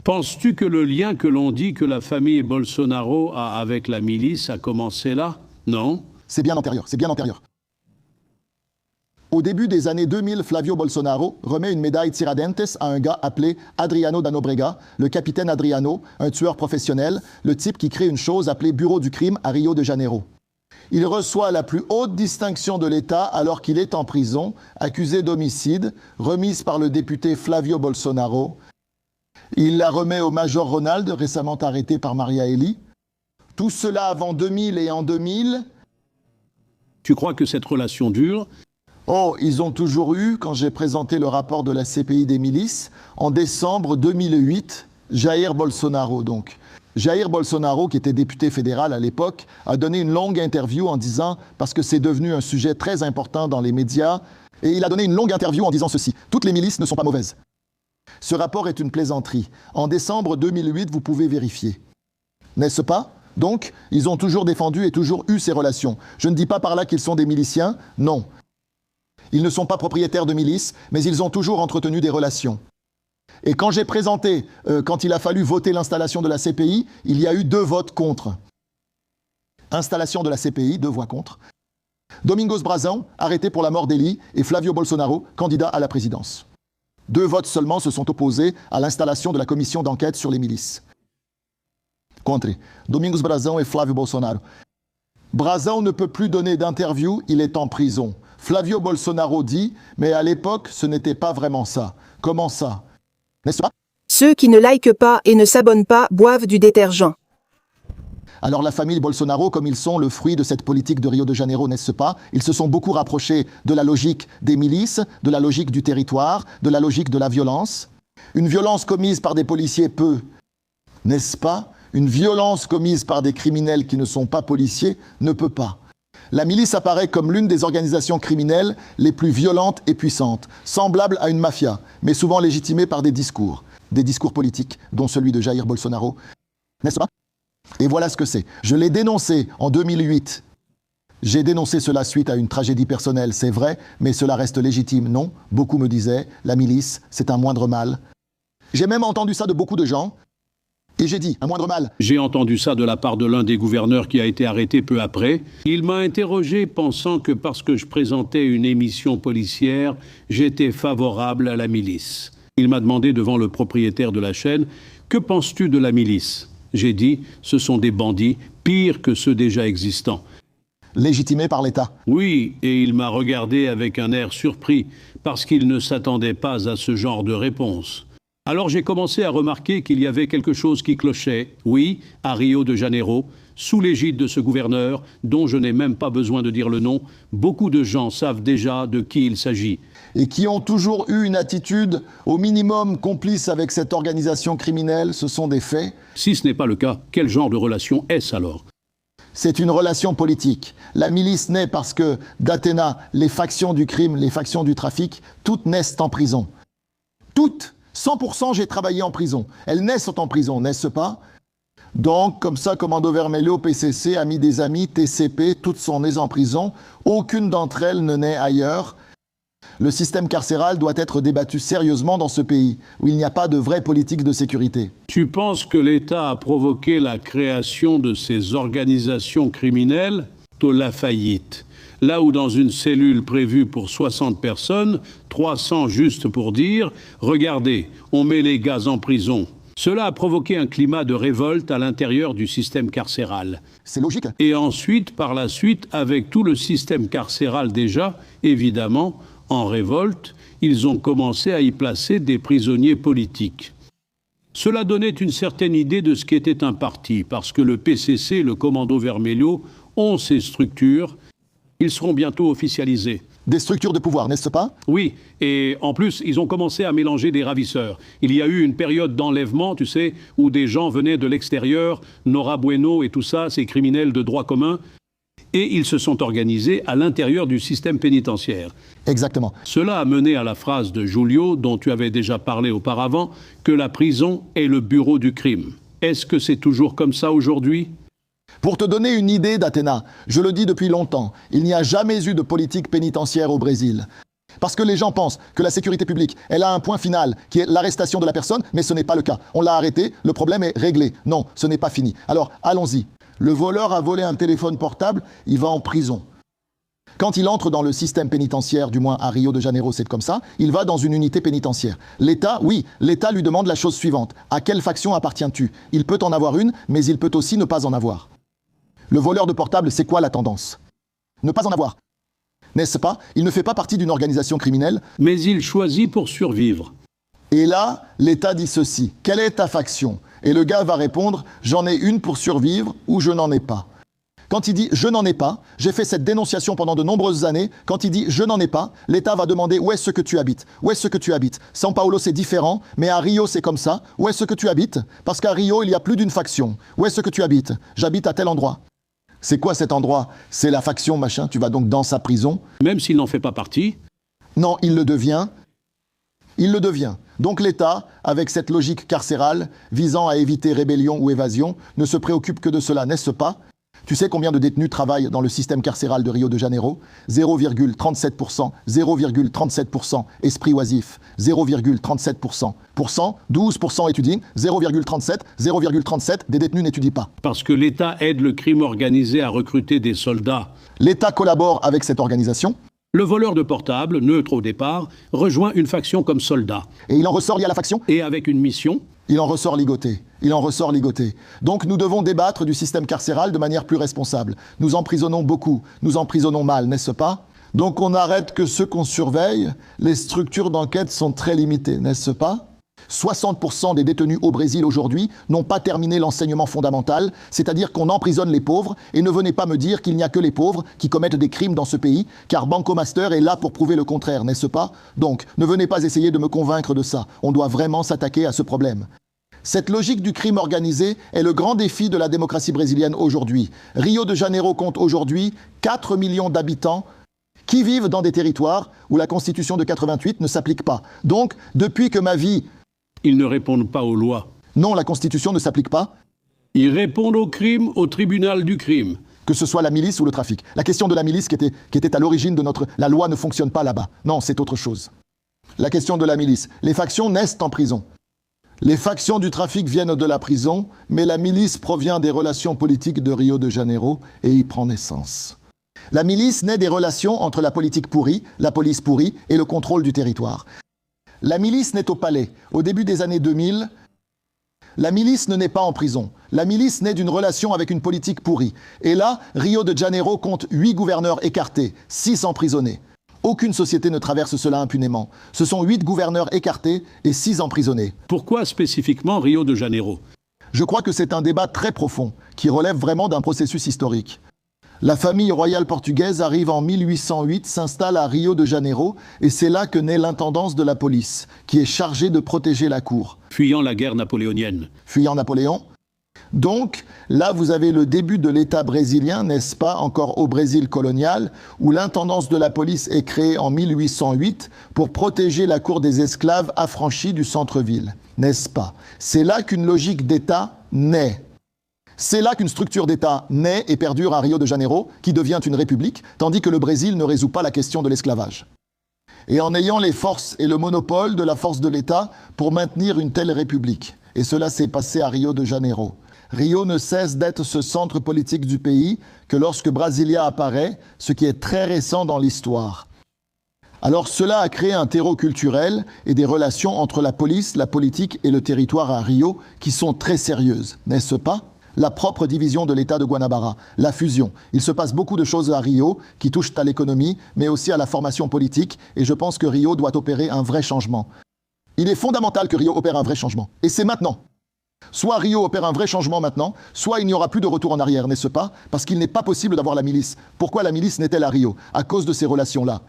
Penses-tu que le lien que l'on dit que la famille Bolsonaro a avec la milice a commencé là? Non. C'est bien antérieur, c'est bien antérieur. Au début des années 2000, Flavio Bolsonaro remet une médaille Tiradentes à un gars appelé Adriano da Nóbrega, le capitaine Adriano, un tueur professionnel, le type qui crée une chose appelée Bureau du crime à Rio de Janeiro. Il reçoit la plus haute distinction de l'État alors qu'il est en prison, accusé d'homicide, remise par le député Flavio Bolsonaro. Il la remet au Major Ronald, récemment arrêté par Maria Eli. Tout cela avant 2000 et en 2000. Tu crois que cette relation dure? Oh, ils ont toujours eu, quand j'ai présenté le rapport de la CPI des milices, en décembre 2008, Jair Bolsonaro donc. Jair Bolsonaro, qui était député fédéral à l'époque, a donné une longue interview en disant, parce que c'est devenu un sujet très important dans les médias, et il a donné une longue interview en disant ceci: toutes les milices ne sont pas mauvaises. Ce rapport est une plaisanterie. En décembre 2008, vous pouvez vérifier. N'est-ce pas? Donc, ils ont toujours défendu et toujours eu ces relations. Je ne dis pas par là qu'ils sont des miliciens, non. Ils ne sont pas propriétaires de milices, mais ils ont toujours entretenu des relations. Et quand j'ai présenté, quand il a fallu voter l'installation de la CPI, il y a eu 2 votes contre. Installation de la CPI, 2 voix contre. Domingos Brazão, arrêté pour la mort d'Eli, et Flavio Bolsonaro, candidat à la présidence. 2 votes seulement se sont opposés à l'installation de la commission d'enquête sur les milices. Contre Domingos Brazão et Flavio Bolsonaro. Brazão ne peut plus donner d'interview, il est en prison. Flavio Bolsonaro dit, mais à l'époque, ce n'était pas vraiment ça. Comment ça? N'est-ce pas? Ceux qui ne likent pas et ne s'abonnent pas boivent du détergent. Alors la famille Bolsonaro, comme ils sont le fruit de cette politique de Rio de Janeiro, n'est-ce pas? Ils se sont beaucoup rapprochés de la logique des milices, de la logique du territoire, de la logique de la violence. Une violence commise par des policiers peut, n'est-ce pas? Une violence commise par des criminels qui ne sont pas policiers ne peut pas. La milice apparaît comme l'une des organisations criminelles les plus violentes et puissantes, semblables à une mafia, mais souvent légitimées par des discours politiques, dont celui de Jair Bolsonaro, n'est-ce pas? Et voilà ce que c'est. Je l'ai dénoncé en 2008. J'ai dénoncé cela suite à une tragédie personnelle, c'est vrai, mais cela reste légitime, non? Beaucoup me disaient, la milice, c'est un moindre mal. J'ai même entendu ça de beaucoup de gens. Et j'ai dit, un moindre mal. J'ai entendu ça de la part de l'un des gouverneurs qui a été arrêté peu après. Il m'a interrogé pensant que parce que je présentais une émission policière, j'étais favorable à la milice. Il m'a demandé devant le propriétaire de la chaîne, « Que penses-tu de la milice ?» J'ai dit, « Ce sont des bandits, pires que ceux déjà existants. » Légitimés par l'État. Oui, et il m'a regardé avec un air surpris, parce qu'il ne s'attendait pas à ce genre de réponse. Alors j'ai commencé à remarquer qu'il y avait quelque chose qui clochait, oui, à Rio de Janeiro, sous l'égide de ce gouverneur, dont je n'ai même pas besoin de dire le nom. Beaucoup de gens savent déjà de qui il s'agit. Et qui ont toujours eu une attitude au minimum complice avec cette organisation criminelle, ce sont des faits. Si ce n'est pas le cas, quel genre de relation est-ce alors? C'est une relation politique. La milice naît parce que, d'Athéna, les factions du crime, les factions du trafic, toutes naissent en prison. Toutes! 100% j'ai travaillé en prison. Elles naissent en prison, n'est-ce pas? Donc, comme ça, Commando Vermelho, PCC, Amis des Amis, TCP, toutes sont nées en prison. Aucune d'entre elles ne naît ailleurs. Le système carcéral doit être débattu sérieusement dans ce pays, où il n'y a pas de vraie politique de sécurité. Tu penses que l'État a provoqué la création de ces organisations criminelles? La faillite. Là où dans une cellule prévue pour 60 personnes, 300 juste pour dire, regardez, on met les gars en prison. Cela a provoqué un climat de révolte à l'intérieur du système carcéral. C'est logique. Et ensuite, par la suite, avec tout le système carcéral déjà, évidemment, en révolte, ils ont commencé à y placer des prisonniers politiques. Cela donnait une certaine idée de ce qu'était un parti, parce que le PCC et le Commando Vermelho ont ces structures. Ils seront bientôt officialisés. Des structures de pouvoir, n'est-ce pas? Oui, et en plus, ils ont commencé à mélanger des ravisseurs. Il y a eu une période d'enlèvement, tu sais, où des gens venaient de l'extérieur, Nora Bueno et tout ça, ces criminels de droit commun, et ils se sont organisés à l'intérieur du système pénitentiaire. Exactement. Cela a mené à la phrase de Julio, dont tu avais déjà parlé auparavant, que la prison est le bureau du crime. Est-ce que c'est toujours comme ça aujourd'hui ? Pour te donner une idée d'Athéna, je le dis depuis longtemps, il n'y a jamais eu de politique pénitentiaire au Brésil. Parce que les gens pensent que la sécurité publique, elle a un point final, qui est l'arrestation de la personne, mais ce n'est pas le cas. On l'a arrêté, le problème est réglé. Non, ce n'est pas fini. Alors, allons-y. Le voleur a volé un téléphone portable, il va en prison. Quand il entre dans le système pénitentiaire, du moins à Rio de Janeiro, c'est comme ça, il va dans une unité pénitentiaire. L'État, oui, l'État lui demande la chose suivante. À quelle faction appartiens-tu? Il peut en avoir une, mais il peut aussi ne pas en avoir. Le voleur de portable, c'est quoi la tendance? Ne pas en avoir. N'est-ce pas? Il ne fait pas partie d'une organisation criminelle. Mais il choisit pour survivre. Et là, l'État dit ceci. Quelle est ta faction? Et le gars va répondre, j'en ai une pour survivre ou je n'en ai pas. Quand il dit « je n'en ai pas », j'ai fait cette dénonciation pendant de nombreuses années, quand il dit « je n'en ai pas », l'État va demander « où est-ce que tu habites ?»« Où est-ce que tu habites ?» São Paulo, c'est différent, mais à Rio, c'est comme ça. « Où est-ce que tu habites ?» Parce qu'à Rio, il y a plus d'une faction. « Où est-ce que tu habites ?»« J'habite à tel endroit. » C'est quoi cet endroit? C'est la faction, machin. Tu vas donc dans sa prison. Même s'il n'en fait pas partie. Non, il le devient. Il le devient. Donc l'État, avec cette logique carcérale, visant à éviter rébellion ou évasion, ne se préoccupe que de cela, n'est-ce pas? Tu sais combien de détenus travaillent dans le système carcéral de Rio de Janeiro? 0,37%, 0,37% esprit oisif, 0,37%. 12% étudient, 0,37, 0,37 des détenus n'étudient pas. Parce que l'État aide le crime organisé à recruter des soldats. L'État collabore avec cette organisation. Le voleur de portable, neutre au départ, rejoint une faction comme soldat. Et il en ressort lié à la faction. Et avec une mission. Il en ressort ligoté. Il en ressort ligoté. Donc nous devons débattre du système carcéral de manière plus responsable. Nous emprisonnons beaucoup, nous emprisonnons mal, n'est-ce pas? Donc on n'arrête que ceux qu'on surveille. Les structures d'enquête sont très limitées, n'est-ce pas? 60% des détenus au Brésil aujourd'hui n'ont pas terminé l'enseignement fondamental, c'est-à-dire qu'on emprisonne les pauvres, et ne venez pas me dire qu'il n'y a que les pauvres qui commettent des crimes dans ce pays, car Banco Master est là pour prouver le contraire, n'est-ce pas? Donc, ne venez pas essayer de me convaincre de ça. On doit vraiment s'attaquer à ce problème. Cette logique du crime organisé est le grand défi de la démocratie brésilienne aujourd'hui. Rio de Janeiro compte aujourd'hui 4 millions d'habitants qui vivent dans des territoires où la Constitution de 88 ne s'applique pas. Donc, depuis que ma vie... Ils ne répondent pas aux lois. Non, la Constitution ne s'applique pas. Ils répondent au crime, au tribunal du crime. Que ce soit la milice ou le trafic. La question de la milice qui était à l'origine de notre... La loi ne fonctionne pas là-bas. Non, c'est autre chose. La question de la milice. Les factions naissent en prison. Les factions du trafic viennent de la prison, mais la milice provient des relations politiques de Rio de Janeiro et y prend naissance. La milice naît des relations entre la politique pourrie, la police pourrie et le contrôle du territoire. La milice naît au palais. Au début des années 2000, la milice ne naît pas en prison. La milice naît d'une relation avec une politique pourrie. Et là, Rio de Janeiro compte 8 gouverneurs écartés, 6 emprisonnés. Aucune société ne traverse cela impunément. Ce sont 8 gouverneurs écartés et 6 emprisonnés. Pourquoi spécifiquement Rio de Janeiro? Je crois que c'est un débat très profond, qui relève vraiment d'un processus historique. La famille royale portugaise arrive en 1808, s'installe à Rio de Janeiro, et c'est là que naît l'intendance de la police, qui est chargée de protéger la cour. Fuyant la guerre napoléonienne. Fuyant Napoléon. Donc, là, vous avez le début de l'État brésilien, n'est-ce pas, encore au Brésil colonial, où l'intendance de la police est créée en 1808 pour protéger la cour des esclaves affranchis du centre-ville, n'est-ce pas? C'est là qu'une logique d'État naît. C'est là qu'une structure d'État naît et perdure à Rio de Janeiro, qui devient une république, tandis que le Brésil ne résout pas la question de l'esclavage. Et en ayant les forces et le monopole de la force de l'État pour maintenir une telle république. Et cela s'est passé à Rio de Janeiro. Rio ne cesse d'être ce centre politique du pays que lorsque Brasilia apparaît, ce qui est très récent dans l'histoire. Alors cela a créé un terreau culturel et des relations entre la police, la politique et le territoire à Rio qui sont très sérieuses, n'est-ce pas? La propre division de l'État de Guanabara, la fusion. Il se passe beaucoup de choses à Rio qui touchent à l'économie, mais aussi à la formation politique, et je pense que Rio doit opérer un vrai changement. Il est fondamental que Rio opère un vrai changement, et c'est maintenant. Soit Rio opère un vrai changement maintenant, soit il n'y aura plus de retour en arrière, n'est-ce pas? Parce qu'il n'est pas possible d'avoir la milice. Pourquoi la milice naît-elle à Rio? À cause de ces relations-là.